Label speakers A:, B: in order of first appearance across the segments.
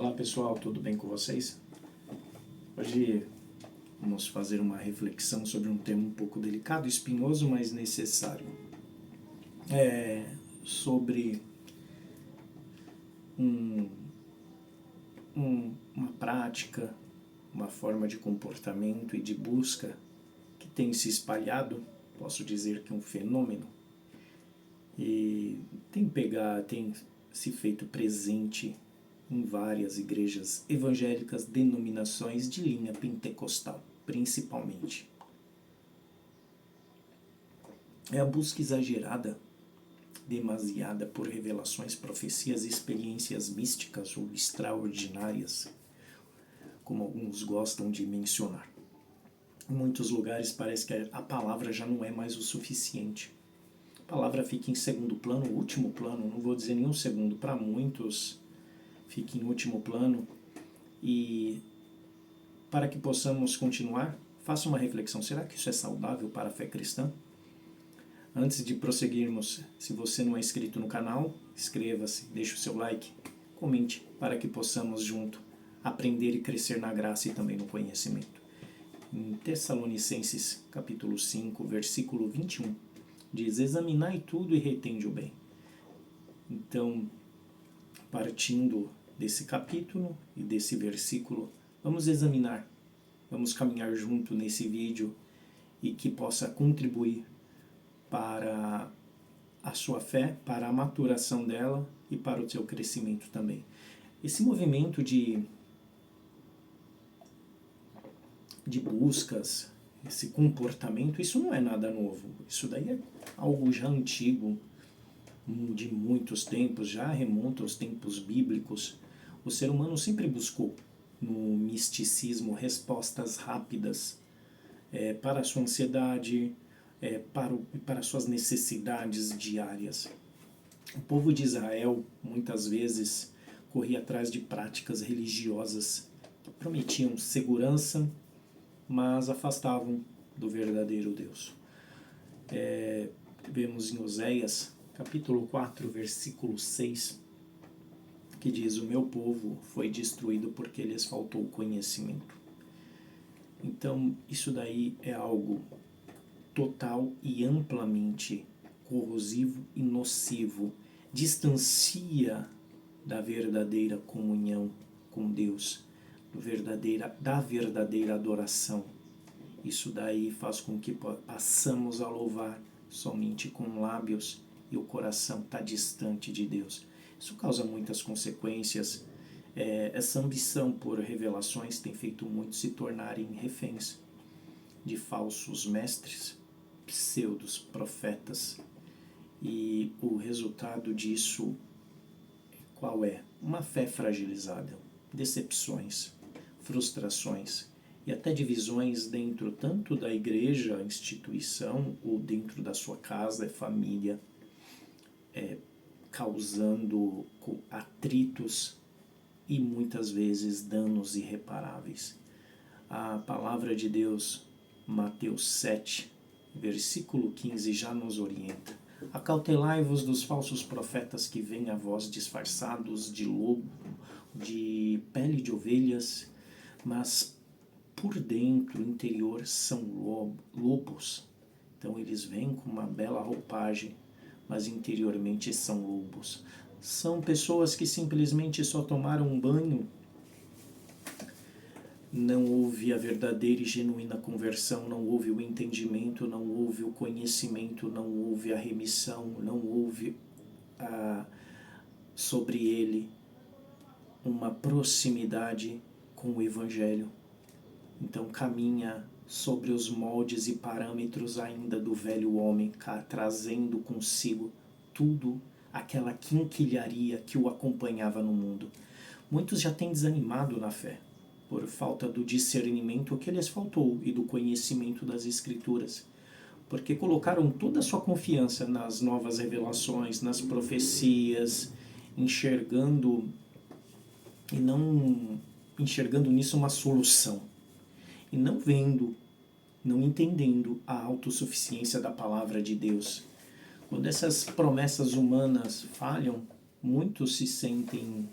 A: Olá pessoal, tudo bem com vocês? Hoje vamos fazer uma reflexão sobre um tema um pouco delicado, espinhoso, mas necessário. Sobre uma prática, uma forma de comportamento e de busca que tem se espalhado, posso dizer que é um fenômeno, e tem se feito presente em várias igrejas evangélicas, denominações de linha pentecostal, principalmente. É a busca exagerada, demasiada por revelações, profecias, experiências místicas ou extraordinárias, como alguns gostam de mencionar. Em muitos lugares parece que a palavra já não é mais o suficiente. A palavra fica em segundo plano, último plano, não vou dizer nenhum segundo, para muitos fica em último plano. E para que possamos continuar, faça uma reflexão. Será que isso é saudável para a fé cristã? Antes de prosseguirmos, se você não é inscrito no canal, inscreva-se, deixe o seu like, comente, para que possamos junto aprender e crescer na graça e também no conhecimento. Em Tessalonicenses capítulo 5, versículo 21, diz: examinai tudo e retende o bem. Então, partindo desse capítulo e desse versículo, vamos examinar, vamos caminhar junto nesse vídeo e que possa contribuir para a sua fé, para a maturação dela e para o seu crescimento também. Esse movimento de buscas, esse comportamento, isso não é nada novo. Isso daí é algo já antigo, de muitos tempos, já remonta aos tempos bíblicos. O ser humano sempre buscou no misticismo respostas rápidas para a sua ansiedade, para suas necessidades diárias. O povo de Israel muitas vezes corria atrás de práticas religiosas que prometiam segurança, mas afastavam do verdadeiro Deus. Vemos em Oséias capítulo 4, versículo 6, que diz: o meu povo foi destruído porque lhes faltou conhecimento. Então, isso daí é algo total e amplamente corrosivo e nocivo, distancia da verdadeira comunhão com Deus, da verdadeira adoração. Isso daí faz com que passamos a louvar somente com lábios e o coração está distante de Deus. Isso causa muitas consequências. Essa ambição por revelações tem feito muitos se tornarem reféns de falsos mestres, pseudos profetas, e o resultado disso qual é? Uma fé fragilizada, decepções, frustrações e até divisões dentro tanto da igreja, instituição, ou dentro da sua casa, família, causando atritos e muitas vezes danos irreparáveis. A palavra de Deus, Mateus 7, versículo 15, já nos orienta: acautelai-vos dos falsos profetas que vêm a vós disfarçados de lobo, de pele de ovelhas, mas por dentro, interior, são lobos. Então eles vêm com uma bela roupagem, mas interiormente são lobos. São pessoas que simplesmente só tomaram um banho. Não houve a verdadeira e genuína conversão, não houve o entendimento, não houve o conhecimento, não houve a remissão, não houve sobre ele uma proximidade com o Evangelho. Então caminha sobre os moldes e parâmetros ainda do velho homem, trazendo consigo tudo aquela quinquilharia que o acompanhava no mundo. Muitos já têm desanimado na fé, por falta do discernimento que lhes faltou e do conhecimento das Escrituras, porque colocaram toda a sua confiança nas novas revelações, nas profecias, enxergando e não enxergando nisso uma solução, e não vendo, não entendendo a autossuficiência da palavra de Deus. Quando essas promessas humanas falham, muitos se sentem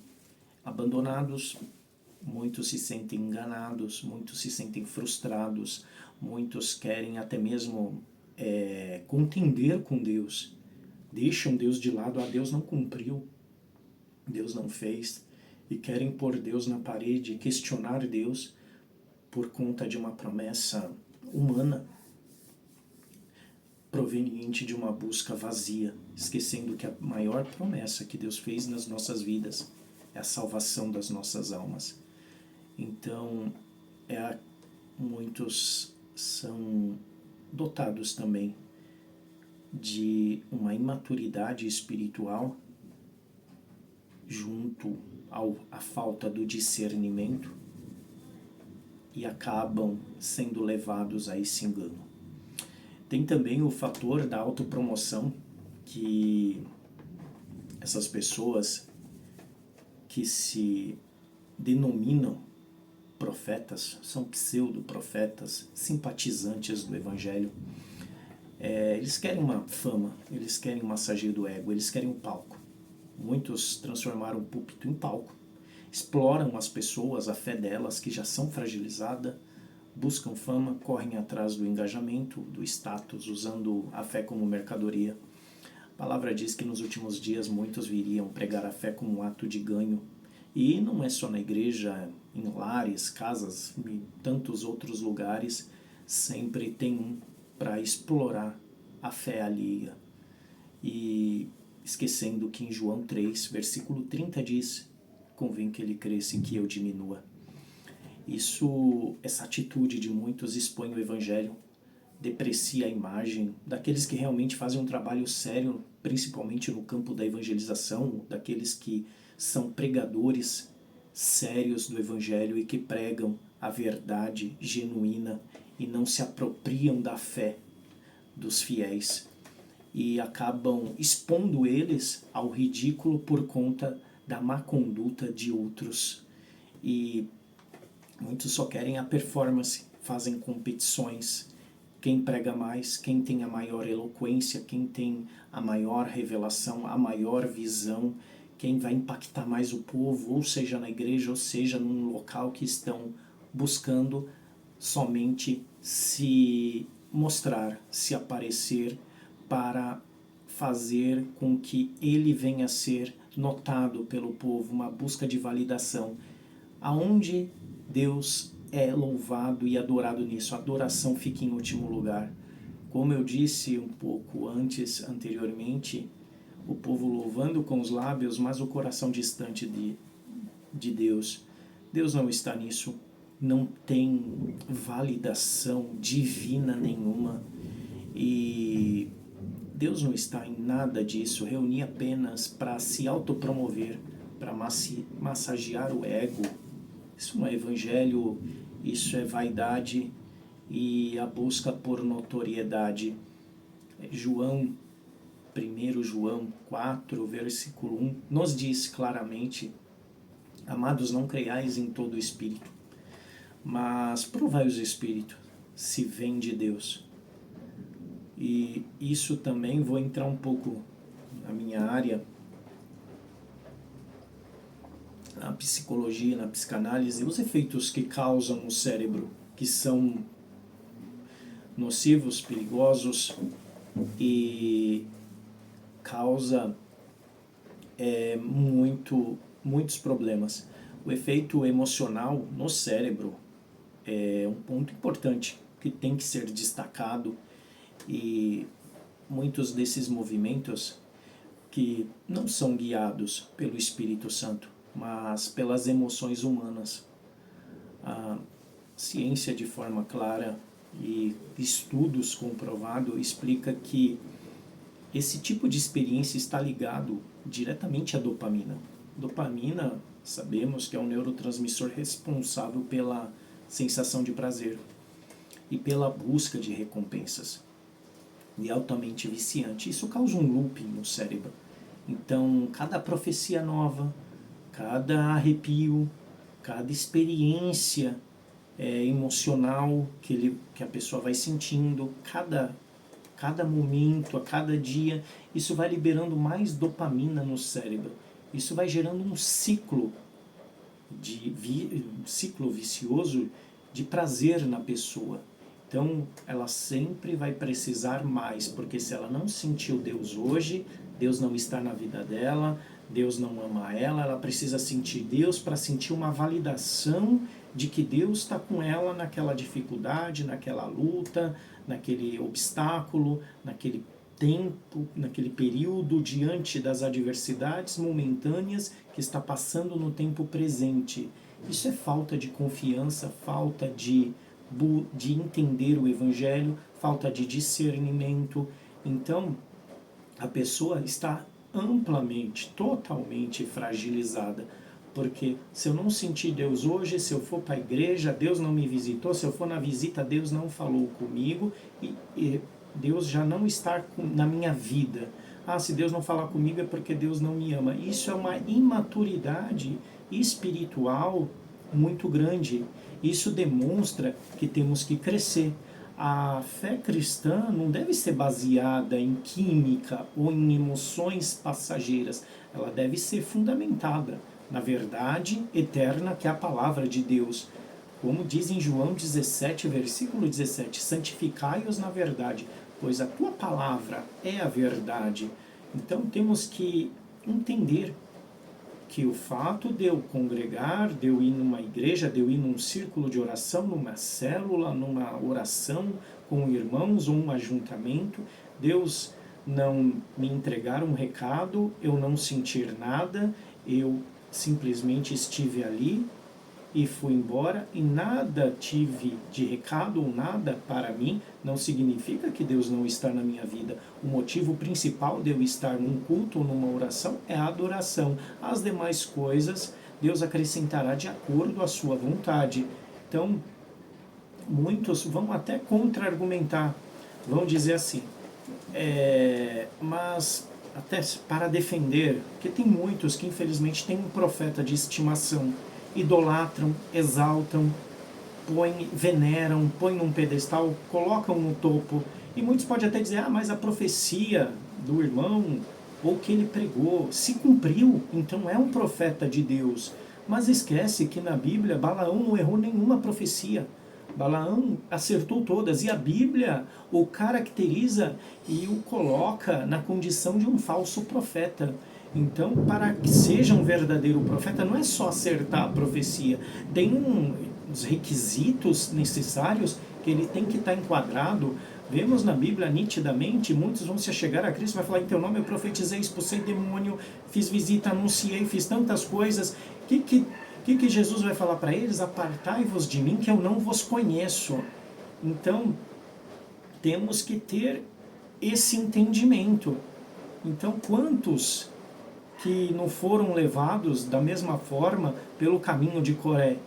A: abandonados, muitos se sentem enganados, muitos se sentem frustrados, muitos querem até mesmo contender com Deus, deixam Deus de lado, Deus não cumpriu, Deus não fez, e querem pôr Deus na parede, questionar Deus por conta de uma promessa humana, proveniente de uma busca vazia, esquecendo que a maior promessa que Deus fez nas nossas vidas é a salvação das nossas almas. Então, muitos são dotados também de uma imaturidade espiritual junto à falta do discernimento e acabam sendo levados a esse engano. Tem também o fator da autopromoção, que essas pessoas que se denominam profetas, são pseudo-profetas, simpatizantes do Evangelho. Eles querem uma fama, eles querem massageio do ego, eles querem um palco. Muitos transformaram o púlpito em palco, exploram as pessoas, a fé delas, que já são fragilizadas, buscam fama, correm atrás do engajamento, do status, usando a fé como mercadoria. A palavra diz que nos últimos dias muitos viriam pregar a fé como um ato de ganho. E não é só na igreja, em lares, casas e tantos outros lugares, sempre tem um para explorar a fé alheia. E esquecendo que em João 3, versículo 30 diz: convém que ele cresça e que eu diminua. Essa atitude de muitos expõe o Evangelho, deprecia a imagem daqueles que realmente fazem um trabalho sério, principalmente no campo da evangelização, daqueles que são pregadores sérios do Evangelho e que pregam a verdade genuína e não se apropriam da fé dos fiéis e acabam expondo eles ao ridículo por conta da má conduta de outros. E muitos só querem a performance, fazem competições. Quem prega mais, quem tem a maior eloquência, quem tem a maior revelação, a maior visão, quem vai impactar mais o povo, ou seja na igreja, ou seja num local que estão buscando somente se mostrar, se aparecer para fazer com que ele venha a ser notado pelo povo, uma busca de validação. Aonde Deus é louvado e adorado nisso, a adoração fica em último lugar. Como eu disse um pouco anteriormente, o povo louvando com os lábios, mas o coração distante de Deus. Deus não está nisso, não tem validação divina nenhuma e Deus não está em nada disso, reunir apenas para se autopromover, para massagear o ego. Isso não é evangelho, isso é vaidade e a busca por notoriedade. 1 João 4, versículo 1, nos diz claramente: amados, não creiais em todo o espírito, mas provai os espíritos, se vem de Deus. E isso também, vou entrar um pouco na minha área, na psicologia, na psicanálise, os efeitos que causam no cérebro, que são nocivos, perigosos e causa muitos problemas. O efeito emocional no cérebro é um ponto importante que tem que ser destacado e muitos desses movimentos que não são guiados pelo Espírito Santo, mas pelas emoções humanas. A ciência, de forma clara e estudos comprovados, explica que esse tipo de experiência está ligado diretamente à dopamina. Dopamina, sabemos que é um neurotransmissor responsável pela sensação de prazer e pela busca de recompensas. E altamente viciante. Isso causa um looping no cérebro. Então, cada profecia nova, cada arrepio, cada experiência emocional que a pessoa vai sentindo, cada momento, a cada dia, isso vai liberando mais dopamina no cérebro. Isso vai gerando um ciclo ciclo vicioso de prazer na pessoa. Então, ela sempre vai precisar mais, porque se ela não sentiu Deus hoje, Deus não está na vida dela, Deus não ama ela, ela precisa sentir Deus para sentir uma validação de que Deus está com ela naquela dificuldade, naquela luta, naquele obstáculo, naquele tempo, naquele período diante das adversidades momentâneas que está passando no tempo presente. Isso é falta de confiança, falta de entender o Evangelho, falta de discernimento. Então, a pessoa está amplamente, totalmente fragilizada. Porque se eu não sentir Deus hoje, se eu for para a igreja, Deus não me visitou, se eu for na visita, Deus não falou comigo e Deus já não está na minha vida. Ah, se Deus não falar comigo é porque Deus não me ama. Isso é uma imaturidade espiritual muito grande. Isso demonstra que temos que crescer. A fé cristã não deve ser baseada em química ou em emoções passageiras. Ela deve ser fundamentada na verdade eterna, que é a palavra de Deus. Como diz em João 17, versículo 17, santificai-os na verdade, pois a tua palavra é a verdade. Então temos que entender que o fato de eu congregar, de eu ir numa igreja, de eu ir num círculo de oração, numa célula, numa oração com irmãos ou um ajuntamento, Deus não me entregar um recado, eu não sentir nada, eu simplesmente estive ali e fui embora e nada tive de recado ou nada para mim, não significa que Deus não está na minha vida. O motivo principal de eu estar num culto ou numa oração é a adoração. As demais coisas Deus acrescentará de acordo à sua vontade. Então, muitos vão até contra-argumentar, vão dizer assim, mas até para defender, porque tem muitos que infelizmente têm um profeta de estimação, idolatram, exaltam, veneram, põem num pedestal, colocam no topo, e muitos podem até dizer, mas a profecia do irmão, ou que ele pregou, se cumpriu, então é um profeta de Deus. Mas esquece que na Bíblia Balaão não errou nenhuma profecia. Balaão acertou todas, e a Bíblia o caracteriza e o coloca na condição de um falso profeta. Então, para que seja um verdadeiro profeta, não é só acertar a profecia, tem uns requisitos necessários que ele tem que estar enquadrado. Vemos na Bíblia nitidamente, muitos vão se achegar a Cristo e vai falar, em teu nome eu profetizei, expulsei demônio, fiz visita, anunciei, fiz tantas coisas. O que Jesus vai falar para eles? Apartai-vos de mim, que eu não vos conheço. Então, temos que ter esse entendimento. Então, quantos que não foram levados da mesma forma pelo caminho de Coré?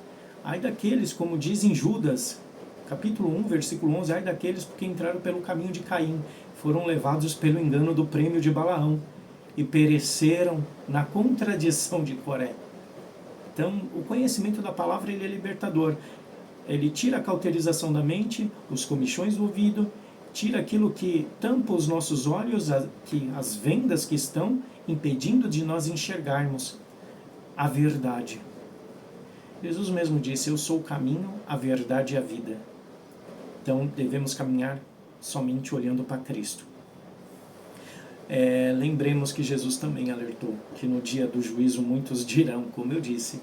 A: Ai daqueles, como diz em Judas, capítulo 1, versículo 11, ai daqueles que entraram pelo caminho de Caim, foram levados pelo engano do prêmio de Balaão e pereceram na contradição de Coré. Então, o conhecimento da palavra ele é libertador. Ele tira a cauterização da mente, os comichões do ouvido, tira aquilo que tampa os nossos olhos, as vendas que estão impedindo de nós enxergarmos a verdade. Jesus mesmo disse, eu sou o caminho, a verdade e a vida. Então, devemos caminhar somente olhando para Cristo. Lembremos que Jesus também alertou que no dia do juízo muitos dirão, como eu disse,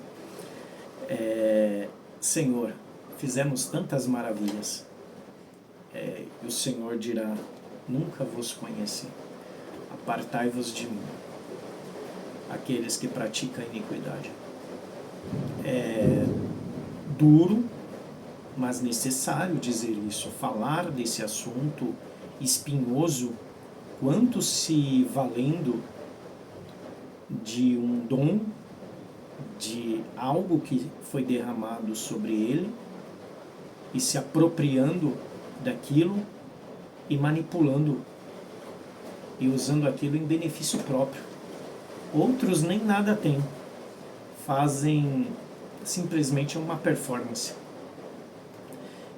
A: Senhor, fizemos tantas maravilhas. E o Senhor dirá, nunca vos conheci, apartai-vos de mim, aqueles que praticam a iniquidade. É duro, mas necessário dizer isso, falar desse assunto espinhoso, quanto se valendo de um dom, de algo que foi derramado sobre ele, e se apropriando daquilo e manipulando e usando aquilo em benefício próprio. Outros nem nada têm, fazem simplesmente uma performance.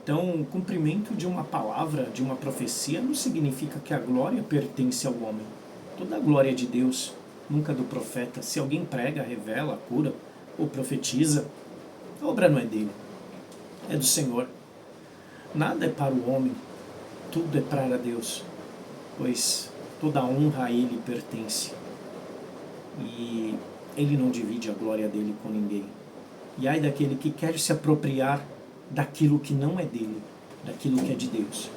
A: Então, o cumprimento de uma palavra, de uma profecia, não significa que a glória pertence ao homem. Toda a glória é de Deus, nunca do profeta. Se alguém prega, revela, cura ou profetiza, A obra não é dele, é do Senhor. Nada é para o homem, tudo é para Deus, pois toda a honra a Ele pertence. E Ele não divide a glória dele com ninguém. E ai daquele que quer se apropriar daquilo que não é dele, daquilo que é de Deus.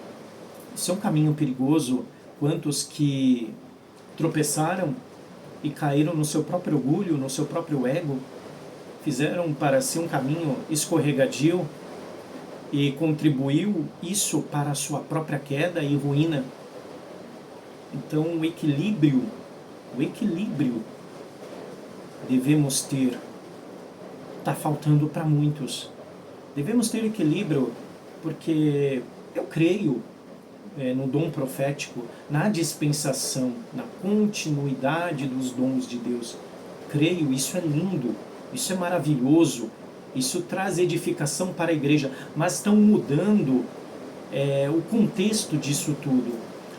A: Isso é um caminho perigoso. Quantos que tropeçaram e caíram no seu próprio orgulho, no seu próprio ego, fizeram para si um caminho escorregadio e contribuiu isso para a sua própria queda e ruína. Então o equilíbrio devemos ter. Está faltando para muitos. Devemos ter equilíbrio, porque eu creio no dom profético, na dispensação, na continuidade dos dons de Deus. Creio, isso é lindo, isso é maravilhoso, isso traz edificação para a igreja, mas estão mudando o contexto disso tudo.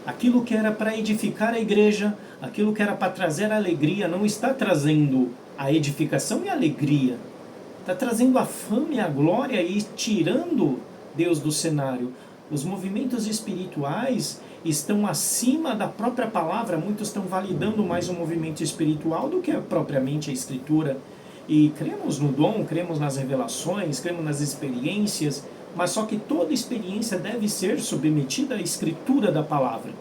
A: Aquilo que era para edificar a igreja, aquilo que era para trazer a alegria, não está trazendo a edificação e a alegria. Está trazendo a fama e a glória e tirando Deus do cenário. Os movimentos espirituais estão acima da própria palavra. Muitos estão validando mais o movimento espiritual do que propriamente a Escritura. E cremos no dom, cremos nas revelações, cremos nas experiências, mas só que toda experiência deve ser submetida à Escritura da palavra.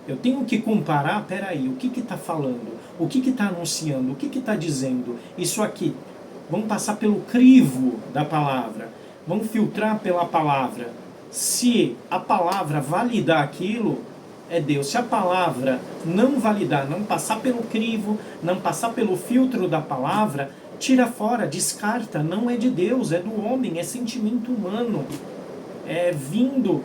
A: Eu tenho que comparar, peraí, o que está falando? O que está anunciando? O que está dizendo? Isso aqui. Vamos passar pelo crivo da palavra. Vamos filtrar pela palavra. Se a palavra validar aquilo, é Deus. Se a palavra não validar, não passar pelo crivo, não passar pelo filtro da palavra, tira fora, descarta. Não é de Deus, é do homem, é sentimento humano. É vindo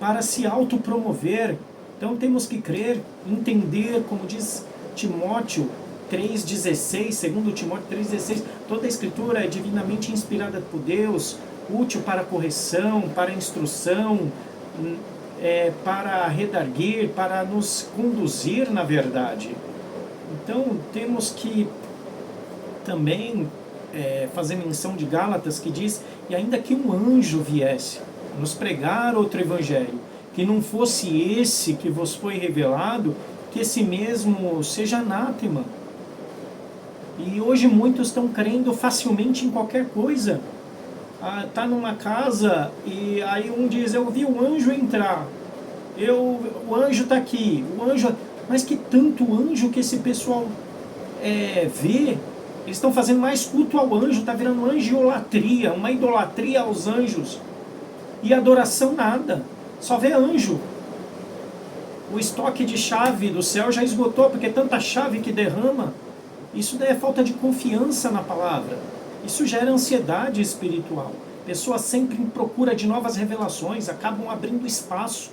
A: para se autopromover. Então temos que crer, entender, como diz Timóteo 3,16, 2 Timóteo 3,16, toda a Escritura é divinamente inspirada por Deus, útil para correção, para instrução, para redarguir, para nos conduzir na verdade. Então temos que também fazer menção de Gálatas, que diz, e ainda que um anjo viesse nos pregar outro evangelho, que não fosse esse que vos foi revelado, que esse mesmo seja anátema. E hoje muitos estão crendo facilmente em qualquer coisa. Tá numa casa e aí um diz, eu vi o anjo entrar, o anjo está aqui, mas que tanto anjo que esse pessoal vê, eles estão fazendo mais culto ao anjo, está virando angiolatria, uma idolatria aos anjos, e adoração nada, só vê anjo. O estoque de chave do céu já esgotou, porque tanta chave que derrama. Isso daí é falta de confiança na palavra. Isso gera ansiedade espiritual. Pessoas sempre em procura de novas revelações, acabam abrindo espaço,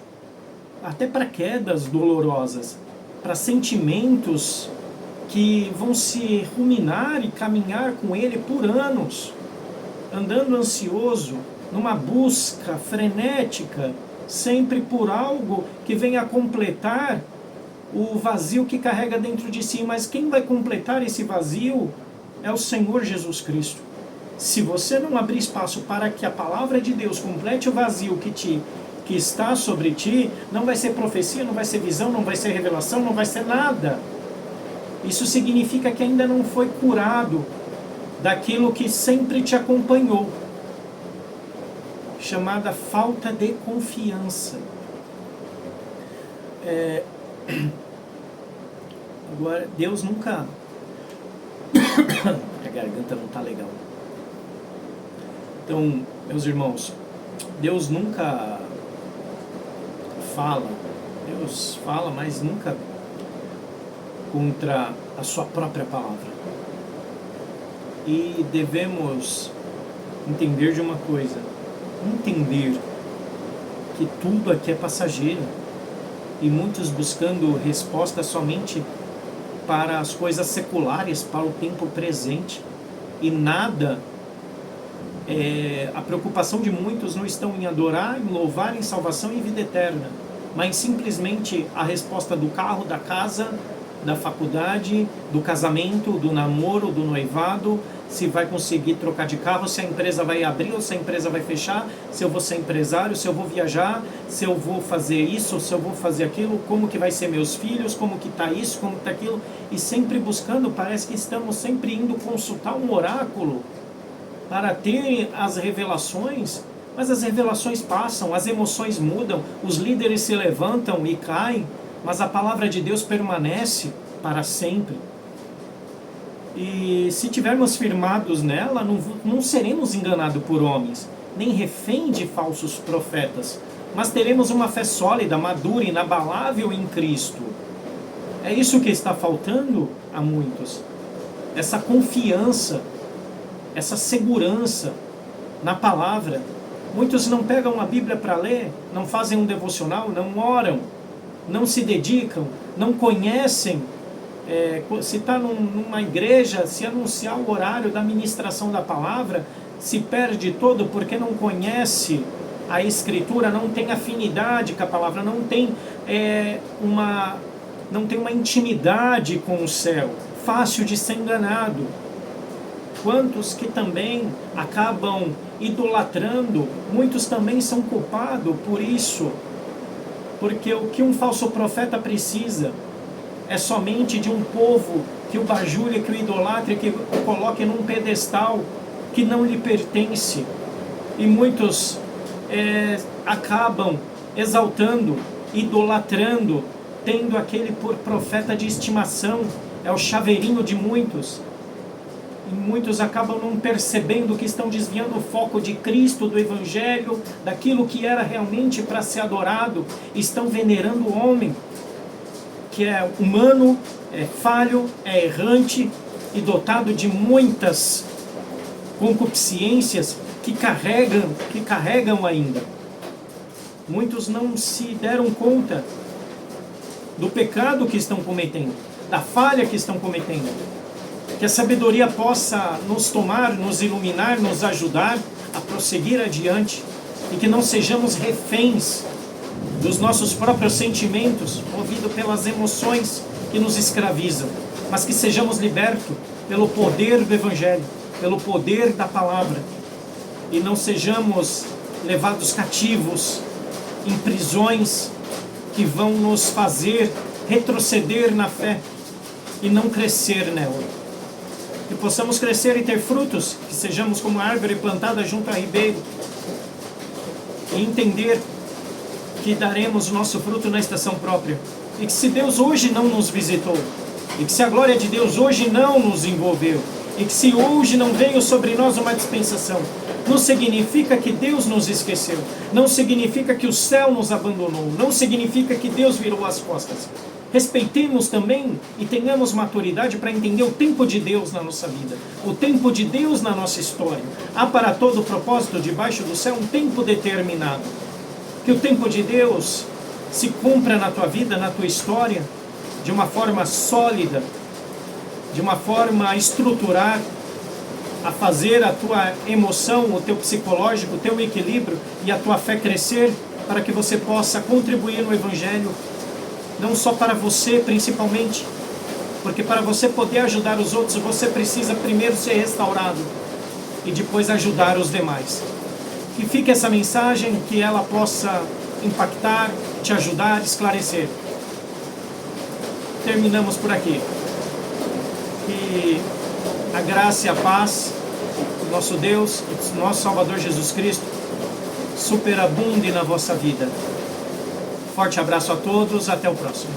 A: até para quedas dolorosas, para sentimentos que vão se ruminar e caminhar com ele por anos, andando ansioso, numa busca frenética, sempre por algo que venha completar o vazio que carrega dentro de si. Mas quem vai completar esse vazio é o Senhor Jesus Cristo. Se você não abrir espaço para que a palavra de Deus complete o vazio que está sobre ti, não vai ser profecia, não vai ser visão, não vai ser revelação, não vai ser nada. Isso significa que ainda não foi curado daquilo que sempre te acompanhou, chamada falta de confiança. Agora, Deus nunca... A garganta não está legal. Então, meus irmãos, Deus nunca fala. Deus fala, mas nunca contra a sua própria palavra. E devemos entender de uma coisa. Entender que tudo aqui é passageiro. E muitos buscando resposta somente para as coisas seculares, para o tempo presente. E nada, a preocupação de muitos não estão em adorar, em louvar, em salvação e vida eterna, mas simplesmente a resposta do carro, da casa, da faculdade, do casamento, do namoro, do noivado, se vai conseguir trocar de carro, se a empresa vai abrir ou se a empresa vai fechar, se eu vou ser empresário, se eu vou viajar, se eu vou fazer isso, se eu vou fazer aquilo, como que vai ser meus filhos, como que está isso, como que está aquilo, e sempre buscando, parece que estamos sempre indo consultar um oráculo para ter as revelações, mas as revelações passam, as emoções mudam, os líderes se levantam e caem, mas a palavra de Deus permanece para sempre. E se tivermos firmados nela, não seremos enganados por homens, nem refém de falsos profetas, mas teremos uma fé sólida, madura, inabalável em Cristo. É isso que está faltando a muitos. Essa confiança, essa segurança na palavra. Muitos não pegam a Bíblia para ler, não fazem um devocional, não oram, não se dedicam, não conhecem. Se está numa igreja, se anunciar o horário da ministração da palavra, se perde todo porque não conhece a Escritura, não tem afinidade com a palavra, não tem uma intimidade com o céu, fácil de ser enganado. Quantos que também acabam idolatrando, muitos também são culpados por isso, porque o que um falso profeta precisa é somente de um povo que o bajule, que o idolatre, que o coloque num pedestal que não lhe pertence. E muitos acabam exaltando, idolatrando, tendo aquele por profeta de estimação, é o chaveirinho de muitos. E muitos acabam não percebendo que estão desviando o foco de Cristo, do Evangelho, daquilo que era realmente para ser adorado. Estão venerando o homem, que é humano, é falho, é errante e dotado de muitas concupiscências que carregam ainda. Muitos não se deram conta do pecado que estão cometendo, da falha que estão cometendo. Que a sabedoria possa nos tomar, nos iluminar, nos ajudar a prosseguir adiante e que não sejamos reféns dos nossos próprios sentimentos, movidos pelas emoções que nos escravizam, mas que sejamos libertos pelo poder do Evangelho, pelo poder da palavra, e não sejamos levados cativos em prisões que vão nos fazer retroceder na fé e não crescer nela. Que possamos crescer e ter frutos, que sejamos como árvore plantada junto a ribeiro, e entender que daremos o nosso fruto na estação própria. E que se Deus hoje não nos visitou, e que se a glória de Deus hoje não nos envolveu, e que se hoje não veio sobre nós uma dispensação, não significa que Deus nos esqueceu, não significa que o céu nos abandonou, não significa que Deus virou as costas. Respeitemos também e tenhamos maturidade para entender o tempo de Deus na nossa vida, o tempo de Deus na nossa história. Há para todo propósito debaixo do céu um tempo determinado. Que o tempo de Deus se cumpra na tua vida, na tua história, de uma forma sólida, de uma forma a estruturar, a fazer a tua emoção, o teu psicológico, o teu equilíbrio e a tua fé crescer, para que você possa contribuir no Evangelho, não só para você principalmente, porque para você poder ajudar os outros, você precisa primeiro ser restaurado e depois ajudar os demais. Que fique essa mensagem, que ela possa impactar, te ajudar, esclarecer. Terminamos por aqui. Que a graça e a paz do nosso Deus, do nosso Salvador Jesus Cristo, superabunde na vossa vida. Forte abraço a todos, até o próximo.